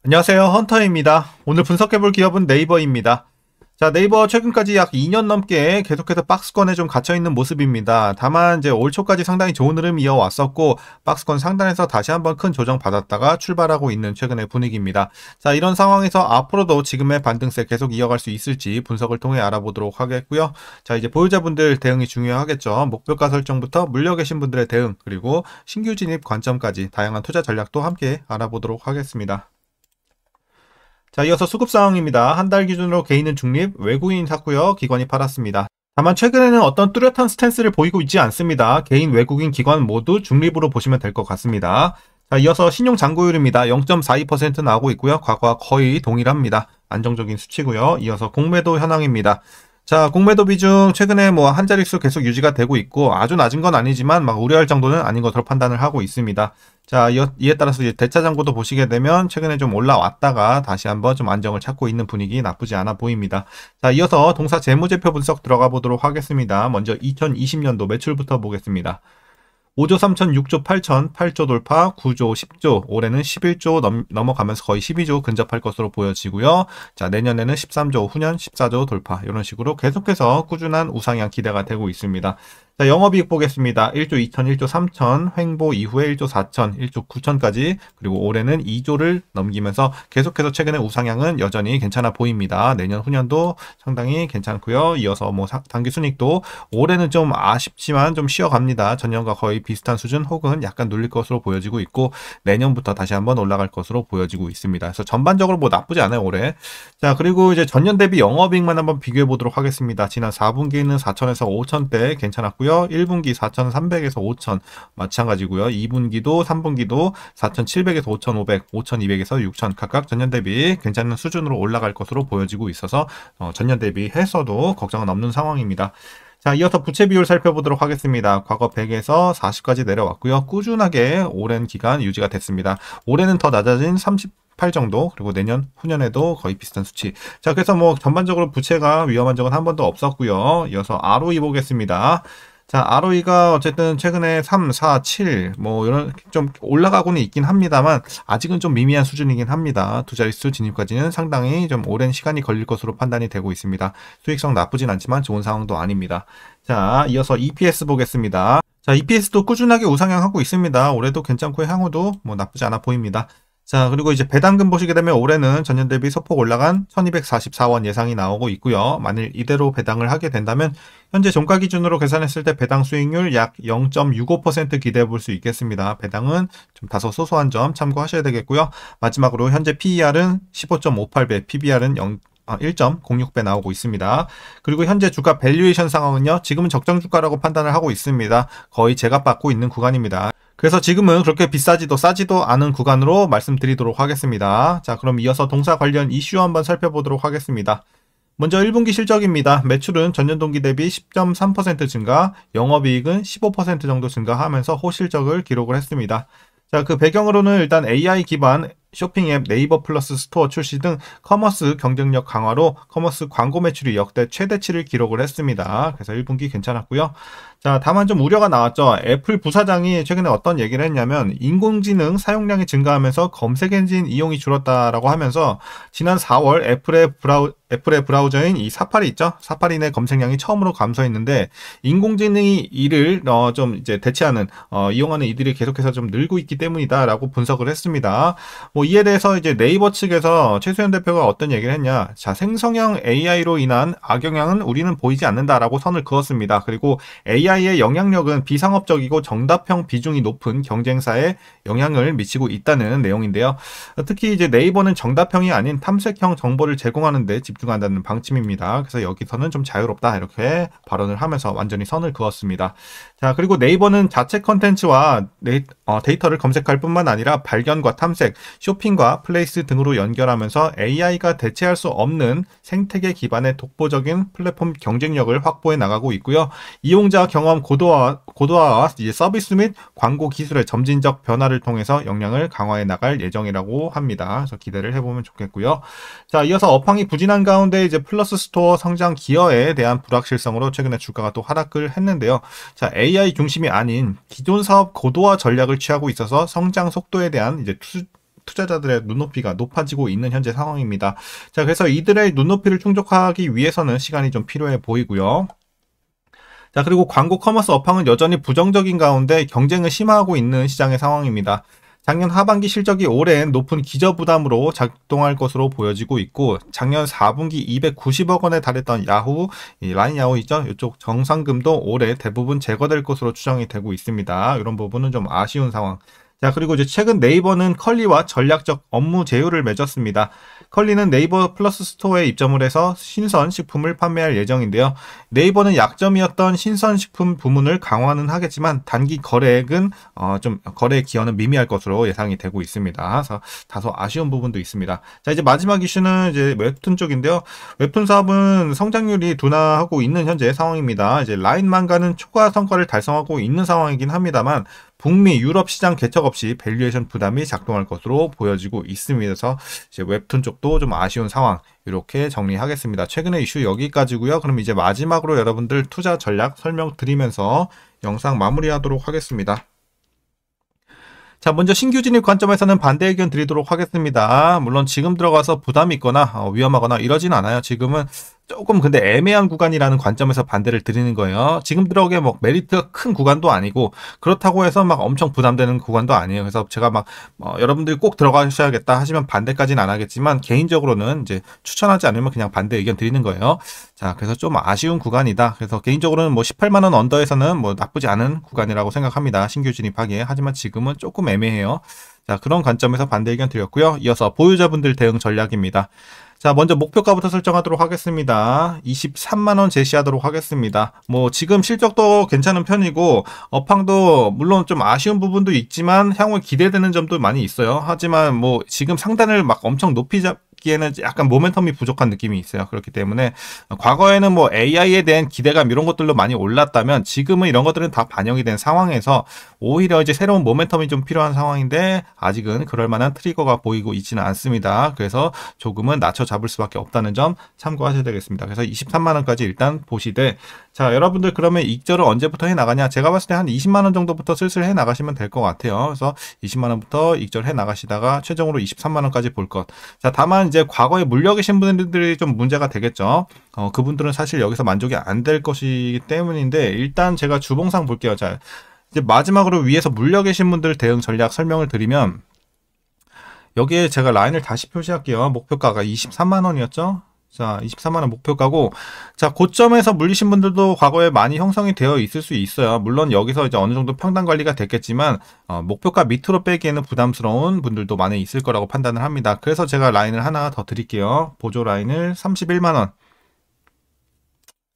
안녕하세요, 헌터입니다. 오늘 분석해볼 기업은 네이버입니다. 자, 네이버 최근까지 약 2년 넘게 계속해서 박스권에 좀 갇혀있는 모습입니다. 다만 이제 올 초까지 상당히 좋은 흐름 이어왔었고 박스권 상단에서 다시 한번 큰 조정 받았다가 출발하고 있는 최근의 분위기입니다. 자, 이런 상황에서 앞으로도 지금의 반등세 계속 이어갈 수 있을지 분석을 통해 알아보도록 하겠고요. 자, 이제 보유자분들 대응이 중요하겠죠. 목표가 설정부터 물려 계신 분들의 대응, 그리고 신규 진입 관점까지 다양한 투자 전략도 함께 알아보도록 하겠습니다. 자, 이어서 수급 상황입니다. 한 달 기준으로 개인은 중립, 외국인 샀고요. 기관이 팔았습니다. 다만 최근에는 어떤 뚜렷한 스탠스를 보이고 있지 않습니다. 개인, 외국인, 기관 모두 중립으로 보시면 될 것 같습니다. 자, 이어서 신용 잔고율입니다. 0.42% 나오고 있고요. 과거와 거의 동일합니다. 안정적인 수치고요. 이어서 공매도 현황입니다. 자, 공매도 비중 최근에 한 자릿수 계속 유지가 되고 있고 아주 낮은 건 아니지만 막 우려할 정도는 아닌 것으로 판단을 하고 있습니다. 자, 이에 따라서 이제 대차 잔고도 보시게 되면 최근에 좀 올라왔다가 다시 한번 좀 안정을 찾고 있는 분위기 나쁘지 않아 보입니다. 자, 이어서 동사 재무제표 분석 들어가 보도록 하겠습니다. 먼저 2020년도 매출부터 보겠습니다. 5조 3천, 6조 8천, 8조 돌파, 9조, 10조, 올해는 11조 넘어가면서 거의 12조 근접할 것으로 보여지고요. 자, 내년에는 13조, 후년 14조 돌파, 이런 식으로 계속해서 꾸준한 우상향 기대가 되고 있습니다. 자, 영업이익 보겠습니다. 1조 2천, 1조 3천, 횡보 이후에 1조 4천, 1조 9천까지, 그리고 올해는 2조를 넘기면서 계속해서 최근에 우상향은 여전히 괜찮아 보입니다. 내년 후년도 상당히 괜찮고요. 이어서 당기순이익도 올해는 좀 아쉽지만 좀 쉬어갑니다. 전년과 거의 비슷한 수준 혹은 약간 눌릴 것으로 보여지고 있고 내년부터 다시 한번 올라갈 것으로 보여지고 있습니다. 그래서 전반적으로 나쁘지 않아요, 올해. 자, 그리고 이제 전년 대비 영업이익만 한번 비교해 보도록 하겠습니다. 지난 4분기는 4천에서 5천대 괜찮았고요. 1분기 4,300에서 5천 마찬가지고요. 2분기도 3분기도 4,700에서 5,500, 5,200에서 6천 각각 전년 대비 괜찮은 수준으로 올라갈 것으로 보여지고 있어서 전년 대비해서도 걱정은 없는 상황입니다. 자, 이어서 부채 비율 살펴보도록 하겠습니다. 과거 100에서 40까지 내려왔고요. 꾸준하게 오랜 기간 유지가 됐습니다. 올해는 더 낮아진 38 정도, 그리고 내년, 후년에도 거의 비슷한 수치. 자, 그래서 전반적으로 부채가 위험한 적은 한 번도 없었고요. 이어서 ROE 보겠습니다. 자, ROE가 어쨌든 최근에 3, 4, 7, 이런 좀 올라가고는 있긴 합니다만, 아직은 좀 미미한 수준이긴 합니다. 두 자릿수 진입까지는 상당히 좀 오랜 시간이 걸릴 것으로 판단이 되고 있습니다. 수익성 나쁘진 않지만 좋은 상황도 아닙니다. 자, 이어서 EPS 보겠습니다. 자, EPS도 꾸준하게 우상향하고 있습니다. 올해도 괜찮고 향후도 나쁘지 않아 보입니다. 자, 그리고 이제 배당금 보시게 되면 올해는 전년 대비 소폭 올라간 1244원 예상이 나오고 있고요. 만일 이대로 배당을 하게 된다면 현재 종가 기준으로 계산했을 때 배당 수익률 약 0.65% 기대해 볼 수 있겠습니다. 배당은 좀 다소 소소한 점 참고하셔야 되겠고요. 마지막으로 현재 PER은 15.58배, PBR은 1.06배 나오고 있습니다. 그리고 현재 주가 밸류에이션 상황은요. 지금은 적정 주가라고 판단을 하고 있습니다. 거의 제값받고 있는 구간입니다. 그래서 지금은 그렇게 비싸지도 싸지도 않은 구간으로 말씀드리도록 하겠습니다. 자, 그럼 이어서 동사 관련 이슈 한번 살펴보도록 하겠습니다. 먼저 1분기 실적입니다. 매출은 전년 동기 대비 10.3% 증가, 영업이익은 15% 정도 증가하면서 호실적을 기록을 했습니다. 자, 그 배경으로는 일단 AI 기반 쇼핑 앱 네이버 플러스 스토어 출시 등 커머스 경쟁력 강화로 커머스 광고 매출이 역대 최대치를 기록을 했습니다. 그래서 1분기 괜찮았고요. 자, 다만 좀 우려가 나왔죠. 애플 부사장이 최근에 어떤 얘기를 했냐면 인공지능 사용량이 증가하면서 검색 엔진 이용이 줄었다라고 하면서 지난 4월 애플의 브라우저인 이 사파리 있죠? 사파리 내 검색량이 처음으로 감소했는데 인공지능이 이를 좀 이제 대체하는 이용하는 이들이 계속해서 좀 늘고 있기 때문이다라고 분석을 했습니다. 이에 대해서 이제 네이버 측에서 최수연 대표가 어떤 얘기를 했냐. 자, 생성형 AI로 인한 악영향은 우리는 보이지 않는다라고 선을 그었습니다. 그리고 AI의 영향력은 비상업적이고 정답형 비중이 높은 경쟁사에 영향을 미치고 있다는 내용인데요. 특히 이제 네이버는 정답형이 아닌 탐색형 정보를 제공하는 데 집중한다는 방침입니다. 그래서 여기서는 좀 자유롭다 이렇게 발언을 하면서 완전히 선을 그었습니다. 자, 그리고 네이버는 자체 컨텐츠와 데이터를 검색할 뿐만 아니라 발견과 탐색, 쇼핑과 플레이스 등으로 연결하면서 AI가 대체할 수 없는 생태계 기반의 독보적인 플랫폼 경쟁력을 확보해 나가고 있고요. 이용자 경험 고도화와 이제 서비스 및 광고 기술의 점진적 변화를 통해서 역량을 강화해 나갈 예정이라고 합니다. 그래서 기대를 해보면 좋겠고요. 자, 이어서 업황이 부진한 가운데 이제 플러스 스토어 성장 기여에 대한 불확실성으로 최근에 주가가 또 하락을 했는데요. 자, AI 중심이 아닌 기존 사업 고도화 전략을 취하고 있어서 성장 속도에 대한 이제 투자자들의 눈높이가 높아지고 있는 현재 상황입니다. 자, 그래서 이들의 눈높이를 충족하기 위해서는 시간이 좀 필요해 보이고요. 자, 그리고 광고 커머스 업황은 여전히 부정적인 가운데 경쟁을 심화하고 있는 시장의 상황입니다. 작년 하반기 실적이 올해엔 높은 기저부담으로 작동할 것으로 보여지고 있고, 작년 4분기 290억 원에 달했던 야후, 라인 야후 있죠? 이쪽 정상금도 올해 대부분 제거될 것으로 추정이 되고 있습니다. 이런 부분은 좀 아쉬운 상황. 자, 그리고 이제 최근 네이버는 컬리와 전략적 업무 제휴를 맺었습니다. 컬리는 네이버 플러스 스토어에 입점을 해서 신선식품을 판매할 예정인데요. 네이버는 약점이었던 신선식품 부문을 강화는 하겠지만 단기 거래액은 좀 거래 기여는 미미할 것으로 예상이 되고 있습니다. 그래서 다소 아쉬운 부분도 있습니다. 자, 이제 마지막 이슈는 이제 웹툰 쪽인데요. 웹툰 사업은 성장률이 둔화하고 있는 현재 상황입니다. 이제 라인 만가는 초과 성과를 달성하고 있는 상황이긴 합니다만 북미, 유럽 시장 개척 없이 밸류에이션 부담이 작동할 것으로 보여지고 있습니다. 그래서 이제 웹툰 쪽도 좀 아쉬운 상황, 이렇게 정리하겠습니다. 최근의 이슈 여기까지고요. 그럼 이제 마지막으로 여러분들 투자 전략 설명드리면서 영상 마무리하도록 하겠습니다. 자, 먼저 신규 진입 관점에서는 반대 의견 드리도록 하겠습니다. 물론 지금 들어가서 부담이 있거나 위험하거나 이러진 않아요. 지금은 조금 근데 애매한 구간이라는 관점에서 반대를 드리는 거예요. 지금 들어오게 뭐 메리트가 큰 구간도 아니고 그렇다고 해서 막 엄청 부담되는 구간도 아니에요. 그래서 제가 막 여러분들이 꼭 들어가셔야겠다 하시면 반대까지는 안 하겠지만 개인적으로는 이제 추천하지 않으면 그냥 반대 의견 드리는 거예요. 자, 그래서 좀 아쉬운 구간이다. 그래서 개인적으로는 뭐 18만 원 언더에서는 뭐 나쁘지 않은 구간이라고 생각합니다. 신규 진입하기에. 하지만 지금은 조금 애매해요. 자, 그런 관점에서 반대 의견 드렸고요. 이어서 보유자분들 대응 전략입니다. 자, 먼저 목표가부터 설정하도록 하겠습니다. 23만원 제시하도록 하겠습니다. 뭐 지금 실적도 괜찮은 편이고 업황도 물론 좀 아쉬운 부분도 있지만 향후에 기대되는 점도 많이 있어요. 하지만 뭐 지금 상단을 막 엄청 높이 잡기에는 약간 모멘텀이 부족한 느낌이 있어요. 그렇기 때문에 과거에는 뭐 AI에 대한 기대감 이런 것들로 많이 올랐다면 지금은 이런 것들은 다 반영이 된 상황에서 오히려 이제 새로운 모멘텀이 좀 필요한 상황인데 아직은 그럴 만한 트리거가 보이고 있지는 않습니다. 그래서 조금은 낮춰 잡을 수밖에 없다는 점 참고하셔야 되겠습니다. 그래서 23만원까지 일단 보시되, 자, 여러분들 그러면 익절을 언제부터 해 나가냐? 제가 봤을 때 한 20만원 정도부터 슬슬 해 나가시면 될 것 같아요. 그래서 20만원부터 익절 해 나가시다가 최종으로 23만원까지 볼 것. 자, 다만 이제 과거에 물려 계신 분들이 좀 문제가 되겠죠. 그분들은 사실 여기서 만족이 안 될 것이기 때문인데 일단 제가 주봉상 볼게요. 자, 이제 마지막으로 위에서 물려 계신 분들 대응 전략 설명을 드리면 여기에 제가 라인을 다시 표시할게요. 목표가가 23만원이었죠. 자, 23만원 목표가고, 자, 고점에서 물리신 분들도 과거에 많이 형성이 되어 있을 수 있어요. 물론 여기서 이제 어느 정도 평단 관리가 됐겠지만 목표가 밑으로 빼기에는 부담스러운 분들도 많이 있을 거라고 판단을 합니다. 그래서 제가 라인을 하나 더 드릴게요. 보조 라인을 31만원,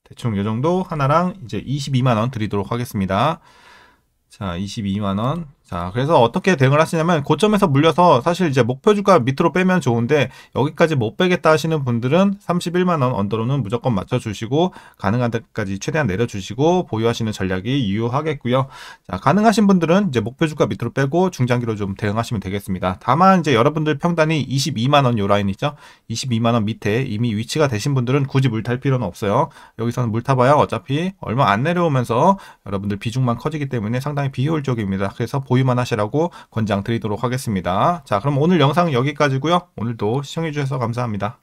대충 이 정도 하나랑 이제 22만원 드리도록 하겠습니다. 자, 22만원. 자, 그래서 어떻게 대응을 하시냐면 고점에서 물려서 사실 이제 목표 주가 밑으로 빼면 좋은데 여기까지 못 빼겠다 하시는 분들은 31만원 언더로는 무조건 맞춰주시고 가능한 데까지 최대한 내려주시고 보유하시는 전략이 유효하겠고요. 자, 가능하신 분들은 이제 목표 주가 밑으로 빼고 중장기로 좀 대응하시면 되겠습니다. 다만 이제 여러분들 평단이 22만원 요 라인 있죠? 22만원 밑에 이미 위치가 되신 분들은 굳이 물 탈 필요는 없어요. 여기서는 물 타봐야 어차피 얼마 안 내려오면서 여러분들 비중만 커지기 때문에 상당히 비효율적입니다. 그래서 보유만 하시라고 권장 드리도록 하겠습니다. 자, 그럼 오늘 영상 여기까지고요. 오늘도 시청해 주셔서 감사합니다.